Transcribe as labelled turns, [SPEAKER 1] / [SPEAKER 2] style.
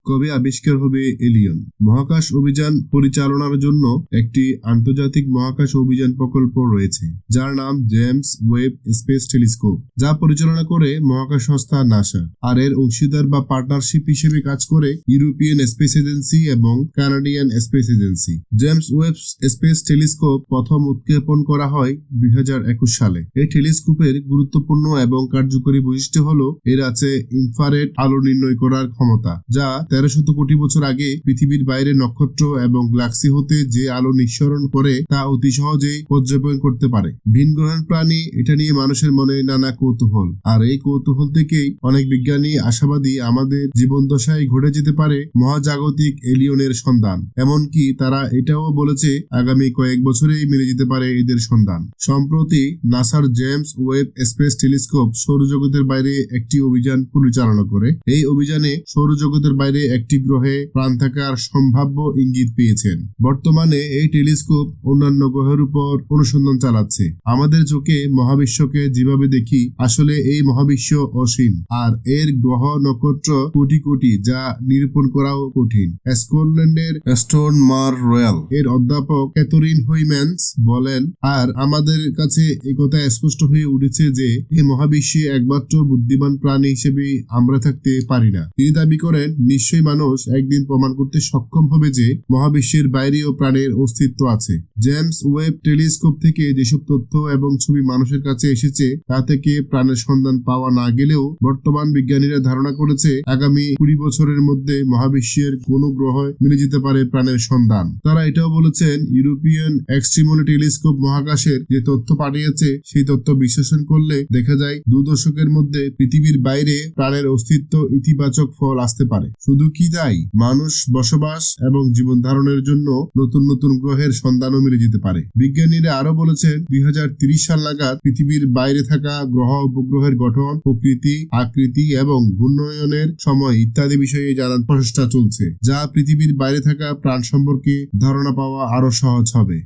[SPEAKER 1] কবে আবিষ্কার হবে এলিয়ন? মহাকাশ অভিযান পরিচালনার জন্য একটি আন্তর্জাতিক মহাকাশ অভিযান প্রকল্প রয়েছে, যার নাম জেমস ওয়েব স্পেস টেলিস্কোপ, যা পরিচালনা করে মহাকাশ সংস্থা নাসা। আর এর অংশীদার বা পার্টনারশিপ হিসেবে কাজ করে ইউরোপিয়ান স্পেস এজেন্সি এবং Canadian space agency. James Webb space telescope প্রথম উৎক্ষেপণ করা হয় 2021 সালে। এই টেলিস্কোপের গুরুত্বপূর্ণ এবং কার্যকরী বৈশিষ্ট্য হলো এর আছে ইনফ্রারেড আলো নির্ণয় করার ক্ষমতা, যা 1300 কোটি বছর আগে পৃথিবীর বাইরে নক্ষত্র এবং গ্যালাক্সি হতে যে আলো নিঃসরণ করে তা অতি সহজেই পর্যবেক্ষণ করতে পারে। ভিনগ্রহণ প্রাণী, এটা নিয়ে মানুষের মনে নানা কৌতূহল, আর এই কৌতূহল থেকেই অনেক বিজ্ঞানী আশাবাদী আমাদের জীবন দশায় ঘটে যেতে পারে মহাজাগতিক এলিয়নের সন্ধান। এমনকি তারা এটাও বলেছে আগামী কয়েক বছরেই মিলে যেতে পারে এদের সন্ধান। সম্প্রতি নাসার জেমস ওয়েব স্পেস টেলিস্কোপ সৌরজগতের বাইরে একটি অভিযান পরিচালনা করে। এই অভিযানে সৌরজগতের বাইরে একটি গ্রহে প্রাণ থাকার সম্ভাব্য ইঙ্গিত পেয়েছেন। বর্তমানে এই টেলিস্কোপ অন্যান্য গ্রহের উপর অনুসন্ধান চালাচ্ছে। আমাদের চোখে মহাবিশ্বকে যেভাবে দেখি, আসলে এই মহাবিশ্ব অসীম, আর এর গ্রহ নক্ষত্র কোটি কোটি, যা নিরূপণ করাও কঠিন। স্কটল্যান্ডের স্টোন মার রয়্যাল এর অধ্যাপক ক্যাথরিন হুইম্যান্স বলেন, আর আমাদের কাছে একথা স্পষ্ট হয়ে উঠেছে যে এই মহাবিশ্বে একমাত্র বুদ্ধিমান প্রাণী হিসেবে আমরা থাকতে পারি না। তিনি দাবি করেন, নিশ্চয়ই মানুষ একদিন প্রমাণ করতে সক্ষম হবে যে মহাবিশ্বের বাইরেও প্রাণের অস্তিত্ব আছে। জেমস ওয়েব টেলিস্কোপ থেকে যেসব তথ্য এবং ছবি মানুষের কাছে এসেছে, তা থেকে প্রাণের সন্ধান পাওয়া না গেলেও বর্তমান বিজ্ঞানীরা ধারণা করেছে আগামী 20 বছরের মধ্যে মহাবিশ্বের কোন গ্রহে মিলে যেতে পারে প্রাণের সন্ধান। তারা এটাও বলেছেন, ইউরোপিয়ান এক্সট্রিমলি টেলিস্কোপ মহাকাশের যে তথ্য পাঠিয়েছে, সেই তথ্য বিশ্লেষণ করলে দেখা যায় 2 দশকের মধ্যে পৃথিবীর বাইরে প্রাণের অস্তিত্ব ইতিবাচক ফল আসতে পারে। শুধু কি তাই, মানুষ বসবাস এবং জীবন ধারণের জন্য নতুন নতুন গ্রহের সন্ধানও মিলে যেতে পারে। বিজ্ঞানীরা আরো বলেছেন, 2030 সাল নাগাদ পৃথিবীর বাইরে থাকা গ্রহ উপগ্রহের গঠন, প্রকৃতি, আকৃতি এবং ঘূর্ণয়নের সময় ইত্যাদি বিষয়ে জানার প্রচেষ্টা চলছে, যা পৃথিবীর বাইরে থাকা প্রাণ সম্পর্কে ধারণা পাওয়া আরো সহজ হবে।